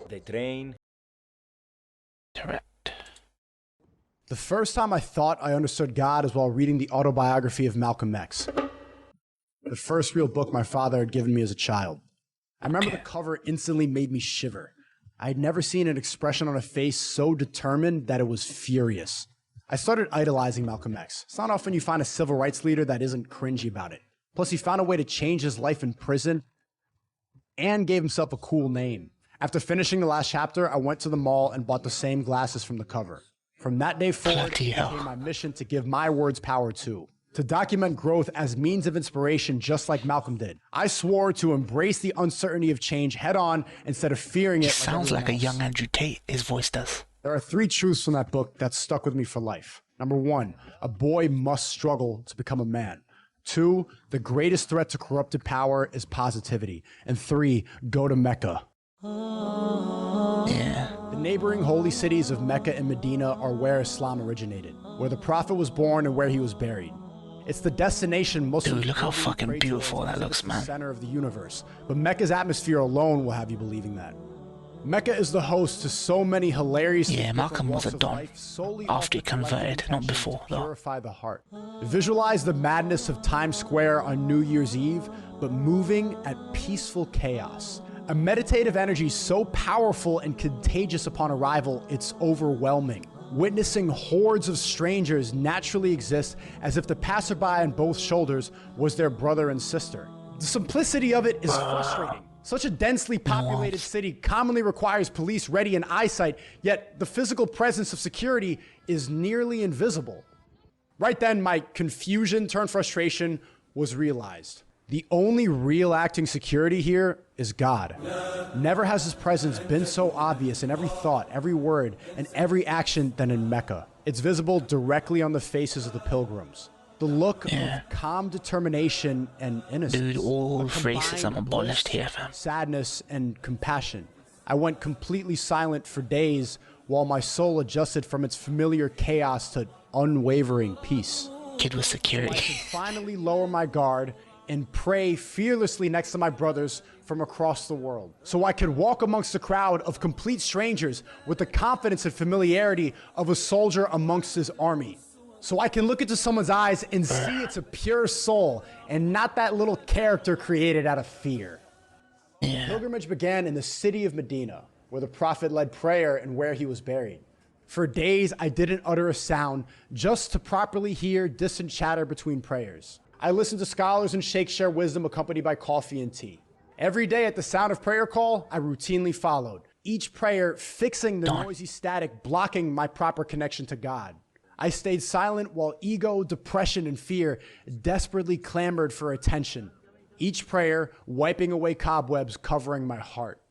They train. Correct. The first time I thought I understood God is while reading the autobiography of Malcolm X, the first real book my father had given me as a child. I remember the cover instantly made me shiver. I had never seen an expression on a face so determined that it was furious. I started idolizing Malcolm X. It's not often you find a civil rights leader that isn't cringy about it. Plus, he found a way to change his life in prison and gave himself a cool name. After finishing the last chapter, I went to the mall and bought the same glasses from the cover. From that day forward, it became my mission to give my words power too. To document growth as means of inspiration just like Malcolm did. I swore to embrace the uncertainty of change head on instead of fearing it. He sounds like a young Andrew Tate, his voice does. There are 3 truths from that book that stuck with me for life. Number 1, a boy must struggle to become a man. 2, the greatest threat to corrupted power is positivity. And 3, go to Mecca. Yeah. The neighboring holy cities of Mecca and Medina are where Islam originated, where the Prophet was born and where he was buried. It's the destination Muslims. Dude, look how fucking beautiful that looks, man. The center of the universe. But Mecca's atmosphere alone will have you believing that. Mecca is the host to so many hilarious. Yeah, Malcolm was a don after he converted, not before, though. Purify the heart. Visualize the madness of Times Square on New Year's Eve, but moving at peaceful chaos. A meditative energy so powerful and contagious upon arrival, it's overwhelming. Witnessing hordes of strangers naturally exist as if the passerby on both shoulders was their brother and sister. The simplicity of it is frustrating. Such a densely populated city commonly requires police ready in eyesight, yet the physical presence of security is nearly invisible. Right then, my confusion turned frustration was realized. The only real acting security here is God. Never has his presence been so obvious in every thought, every word, and every action than in Mecca. It's visible directly on the faces of the pilgrims. The look of calm determination and innocence. Dude, all racism abolished here, fam. Sadness and compassion. I went completely silent for days while my soul adjusted from its familiar chaos to unwavering peace. Kid with security. I could finally lower my guard and pray fearlessly next to my brothers from across the world. So I could walk amongst a crowd of complete strangers with the confidence and familiarity of a soldier amongst his army. So I can look into someone's eyes and see it's a pure soul and not that little character created out of fear. The pilgrimage began in the city of Medina, where the Prophet led prayer and where he was buried. For days, I didn't utter a sound just to properly hear distant chatter between prayers. I listened to scholars and sheikhs share wisdom accompanied by coffee and tea. Every day at the sound of prayer call, I routinely followed, each prayer fixing the noisy static blocking my proper connection to God. I stayed silent while ego, depression, and fear desperately clamored for attention, each prayer wiping away cobwebs covering my heart.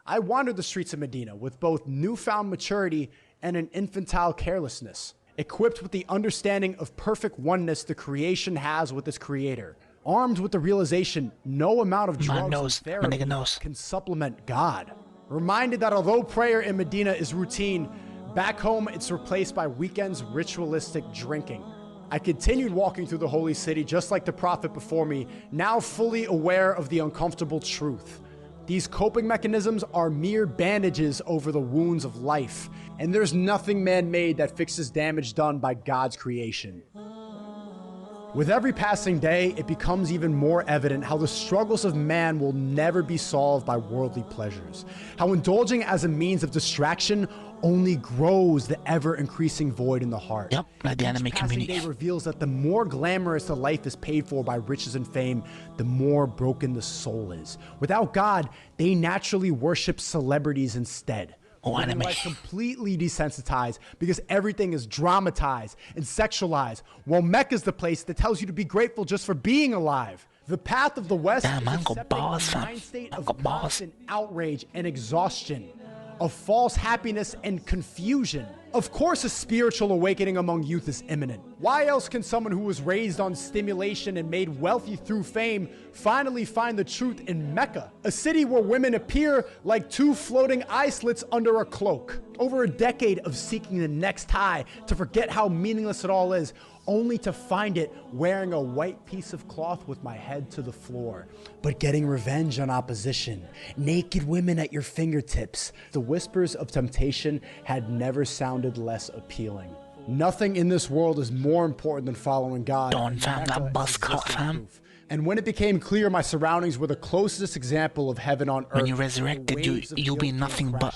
I wandered the streets of Medina with both newfound maturity and an infantile carelessness, equipped with the understanding of perfect oneness the creation has with its creator, armed with the realization no amount of drugs or therapy can supplement God. Reminded that although prayer in Medina is routine, back home it's replaced by weekends ritualistic drinking. I continued walking through the holy city just like the prophet before me, now fully aware of the uncomfortable truth. These coping mechanisms are mere bandages over the wounds of life, and there's nothing man-made that fixes damage done by God's creation. With every passing day, it becomes even more evident how the struggles of man will never be solved by worldly pleasures, how indulging as a means of distraction only grows the ever-increasing void in the heart. Yep, like the anime community. Each passing day reveals that the more glamorous the life is paid for by riches and fame, the more broken the soul is. Without God, they naturally worship celebrities instead. Anime. Like completely desensitized because everything is dramatized and sexualized, while Mecca is the place that tells you to be grateful just for being alive. The path of the West is a mind state of constant outrage and exhaustion, of false happiness and confusion. Of course, a spiritual awakening among youth is imminent. Why else can someone who was raised on stimulation and made wealthy through fame finally find the truth in Mecca, a city where women appear like two floating eye slits under a cloak? Over a decade of seeking the next high, to forget how meaningless it all is, only to find it wearing a white piece of cloth with my head to the floor. But getting revenge on opposition, naked women at your fingertips. The whispers of temptation had never sounded less appealing. Nothing in this world is more important than following God. Don't fam, that buzz cut, fam. And when it became clear my surroundings were the closest example of heaven on earth, when you're resurrected, you'll be nothing but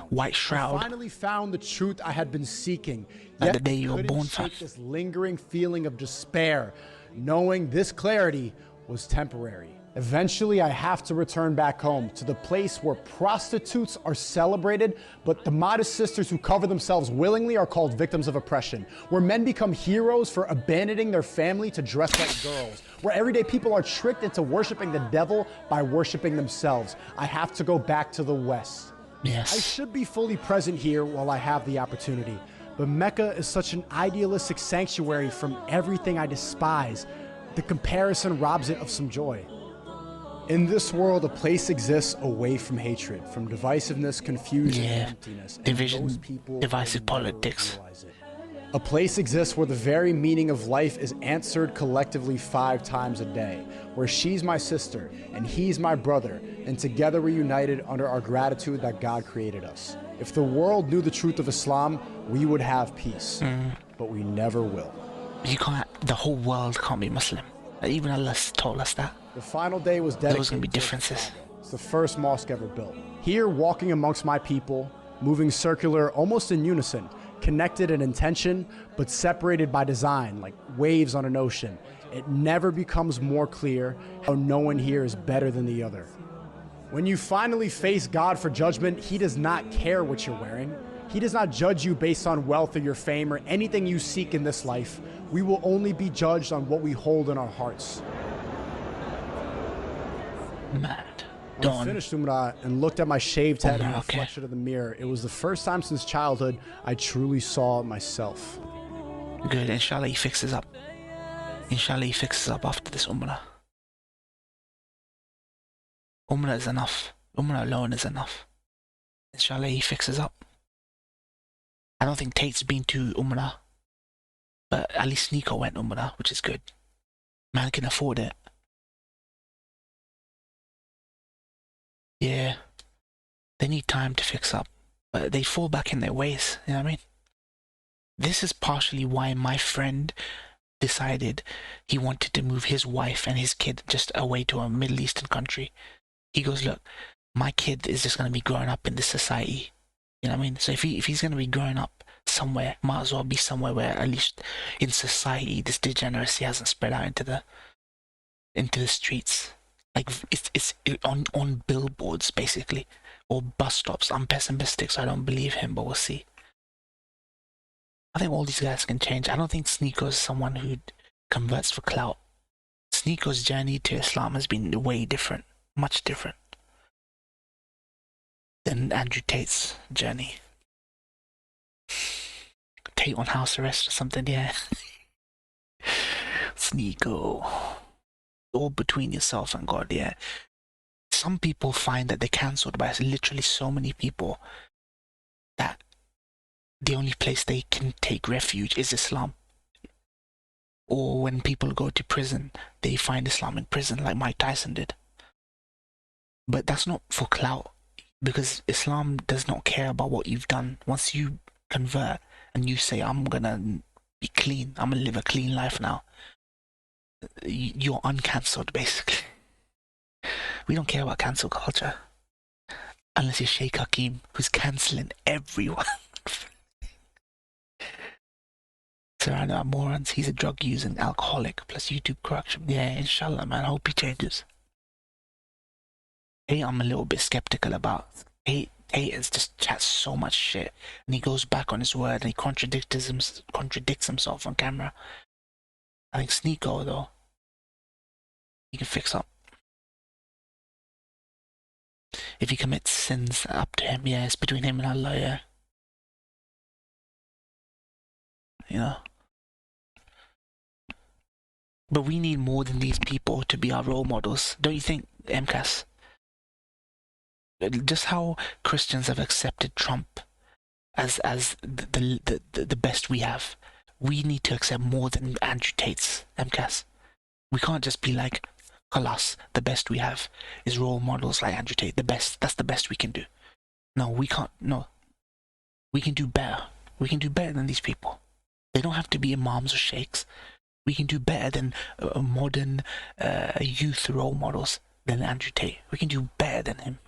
white shroud. I finally found the truth I had been seeking. Like the day you were born, fam. This lingering feeling of despair, knowing this clarity was temporary. Eventually, I have to return back home to the place where prostitutes are celebrated, but the modest sisters who cover themselves willingly are called victims of oppression, where men become heroes for abandoning their family to dress like girls, where everyday people are tricked into worshiping the devil by worshiping themselves. I have to go back to the West. Yes. I should be fully present here while I have the opportunity, but Mecca is such an idealistic sanctuary from everything I despise. The comparison robs it of some joy. In this world, a place exists away from hatred, from divisiveness, confusion, and emptiness. Division, divisive politics. A place exists where the very meaning of life is answered collectively 5 times a day, where she's my sister and he's my brother, and together we're united under our gratitude that God created us. If the world knew the truth of Islam, we would have peace, but we never will. You can't, the whole world can't be Muslim. Even Allah told us that. The final day was dedicated. There's going to be differences. It's the first mosque ever built. Here, walking amongst my people, moving circular, almost in unison, connected in intention, but separated by design, like waves on an ocean. It never becomes more clear how no one here is better than the other. When you finally face God for judgment, He does not care what you're wearing. He does not judge you based on wealth or your fame or anything you seek in this life. We will only be judged on what we hold in our hearts. Mad. When I finished Umrah and looked at my shaved head in the okay. reflection of the mirror, it was the first time since childhood I truly saw myself. Good, inshallah he fixes up. Inshallah he fixes up after this Umrah. Umrah is enough. Umrah alone is enough. Inshallah he fixes up. I don't think Tate's been to Umrah, but at least SNEAKO went Umrah, which is good. Man can afford it. Yeah, they need time to fix up, but they fall back in their ways, you know what I mean? This is partially why my friend decided he wanted to move his wife and his kid just away to a Middle Eastern country. He goes, look, my kid is just going to be growing up in this society, you know what I mean? So if he's going to be growing up somewhere, might as well be somewhere where at least in society this degeneracy hasn't spread out into the streets. Like it's on billboards basically, or bus stops. I'm pessimistic, so I don't believe him, but we'll see. I think all these guys can change. I don't think SNEAKO is someone who converts for clout. SNEAKO's journey to Islam has been way different, much different than Andrew Tate's journey. Tate on house arrest or something, yeah. SNEAKO. All between yourself and God, yeah. Some people find that they're cancelled by literally so many people that the only place they can take refuge is Islam. Or when people go to prison, they find Islam in prison like Mike Tyson did. But that's not for clout, because Islam does not care about what you've done. Once you convert and you say, I'm gonna be clean, I'm gonna live a clean life now, you're uncancelled basically. We don't care about cancel culture unless you're Sheikh Hakim, who's cancelling everyone. Surrounded by morons. He's a drug using alcoholic plus YouTube corruption. Yeah, inshallah, man. I hope he changes. Hey, I'm a little bit skeptical about. Haters just chats so much shit, and he goes back on his word and he contradicts himself on camera. I think SNEAKO though, he can fix up. If he commits sins, up to him. Yeah, it's between him and Allah. Yeah, you know. But we need more than these people to be our role models, don't you think, MCAS? Just how Christians have accepted Trump as the best we have. We need to accept more than Andrew Tate's MCAS. We can't just be like, Kalas, the best we have is role models like Andrew Tate. The best, that's the best we can do. No, we can't. No, we can do better. We can do better than these people. They don't have to be imams or sheikhs. We can do better than modern youth role models than Andrew Tate. We can do better than him.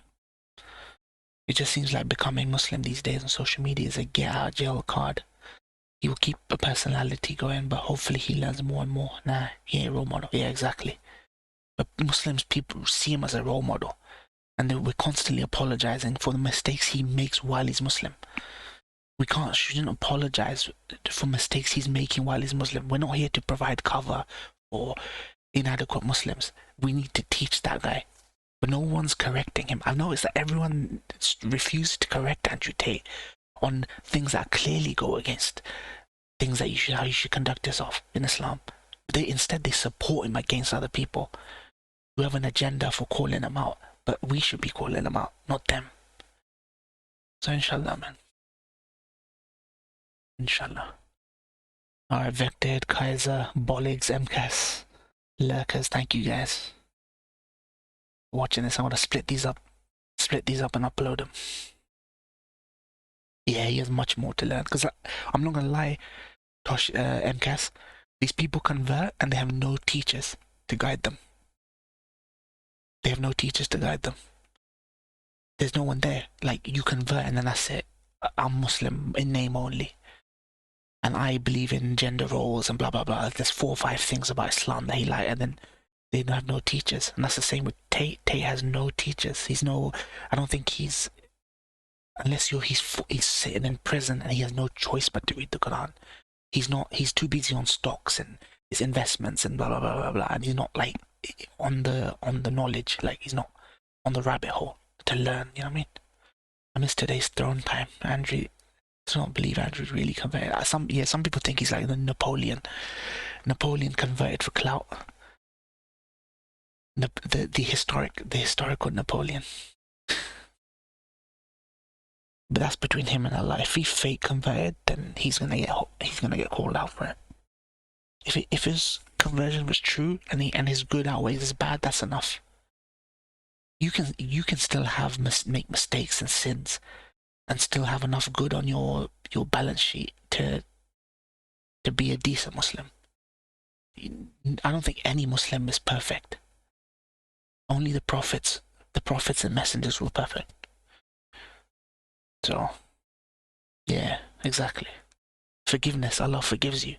It just seems like becoming Muslim these days on social media is a get out of jail card. He will keep a personality going, but hopefully he learns more and more. Nah, he ain't a role model. Yeah, exactly. But Muslims, people see him as a role model, and we're constantly apologizing for the mistakes he makes while he's Muslim. We shouldn't apologize for mistakes he's making while he's Muslim. We're not here to provide cover for inadequate Muslims. We need to teach that guy. But no one's correcting him. I've noticed that everyone refuses to correct Andrew Tate on things that clearly go against things that how you should conduct yourself in Islam. Instead they support him against other people who have an agenda for calling him out. But we should be calling him out, not them. So inshallah, man. Inshallah. Alright, Vected, Kaiser, Bolligs, MCAS, Lurkers, thank you guys for watching this. I want to split these up and upload them. Yeah, he has much more to learn, because I'm not gonna lie, MCAS, these people convert and they have no teachers to guide them. They have no teachers to guide them. There's no one there. Like, you convert and then that's it. I'm Muslim in name only. And I believe in gender roles and blah, blah, blah. There's 4 or 5 things about Islam that he like, and then they don't have no teachers. And that's the same with Tate. Tate has no teachers. I don't think unless he's sitting in prison and he has no choice but to read the Quran. He's too busy on stocks and his investments and blah, blah, blah, blah, blah. And he's not like on the knowledge, like he's not on the rabbit hole to learn, you know what I mean? I miss today's throne time. Andrew, I don't believe Andrew really converted. Some people think he's like the Napoleon. Napoleon converted for clout. The historical Napoleon. But that's between him and Allah. If he fake converted, then he's gonna get called out for it. If his conversion was true and his good outweighs his bad, that's enough. You can still make mistakes and sins, and still have enough good on your balance sheet to be a decent Muslim. I don't think any Muslim is perfect. Only the prophets and messengers were perfect. So, yeah, exactly. Forgiveness, Allah forgives you.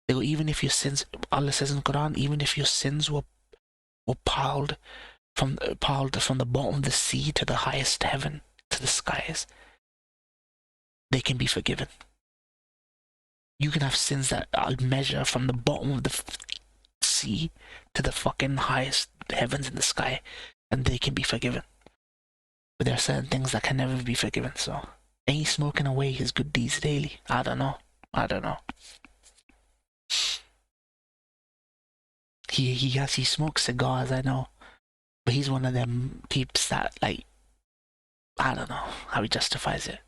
Even if your sins, Allah says in the Quran, even if your sins were piled from the bottom of the sea to the highest heaven, to the skies, they can be forgiven. You can have sins that measure from the bottom of the sea to the fucking highest heavens in the sky, and they can be forgiven. But there are certain things that can never be forgiven, so ain't he smoking away his good deeds daily? I don't know. He smokes cigars, I know. But he's one of them peeps that, like, I don't know how he justifies it.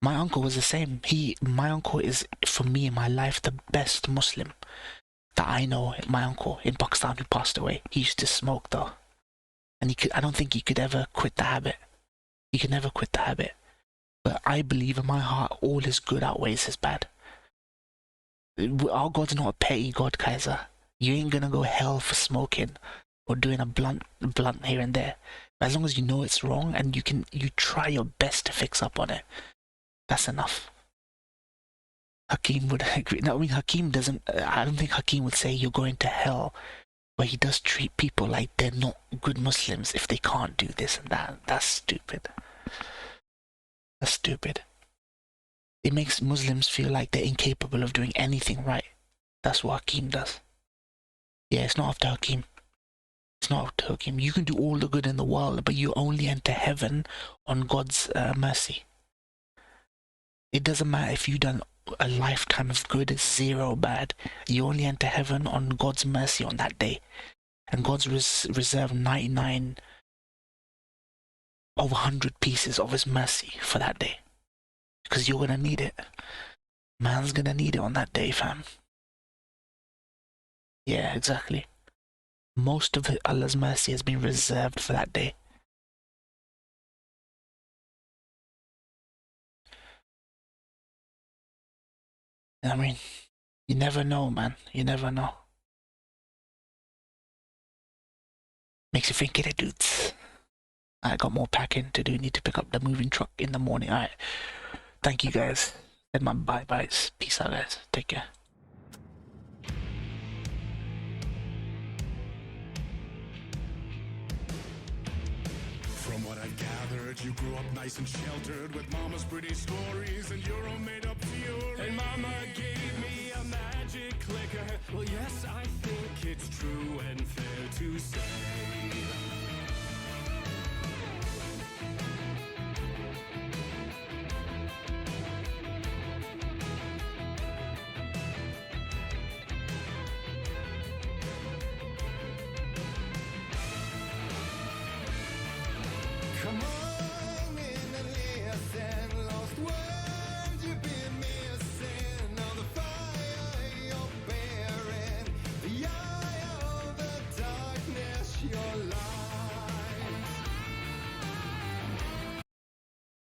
My uncle was the same. My uncle is, for me in my life, the best Muslim that I know. My uncle in Pakistan who passed away. He used to smoke though. And I don't think he could ever quit the habit. He could never quit the habit. But I believe in my heart all his good outweighs his bad. Our God's not a petty God, Kaiser. You ain't gonna go hell for smoking or doing a blunt here and there. But as long as you know it's wrong and you try your best to fix up on it, that's enough. Hakeem would agree. No, I mean, I don't think Hakeem would say you're going to hell, but he does treat people like they're not good Muslims if they can't do this and that. That's stupid. That's stupid. It makes Muslims feel like they're incapable of doing anything right. That's what Hakeem does. Yeah, it's not up to Hakeem. It's not up to Hakeem. You can do all the good in the world, but you only enter heaven on God's mercy. It doesn't matter if you've done a lifetime of good, 0 bad. You only enter heaven on God's mercy on that day. And God's reserved 99 of 100 pieces of his mercy for that day. Because you're gonna need it. Man's gonna need it on that day, fam. Yeah, exactly. Most of Allah's mercy has been reserved for that day. I mean, you never know, man. You never know. Makes you think of it, dudes. I got more packing to do. Need to pick up the moving truck in the morning. Alright. Thank you guys. And my bye-byes. Peace out, guys. Take care. From what I've gathered, you grew up nice and sheltered with mama's pretty stories and your own made-up fury. And mama gave me a magic clicker. Well, yes, I think it's true and fair to say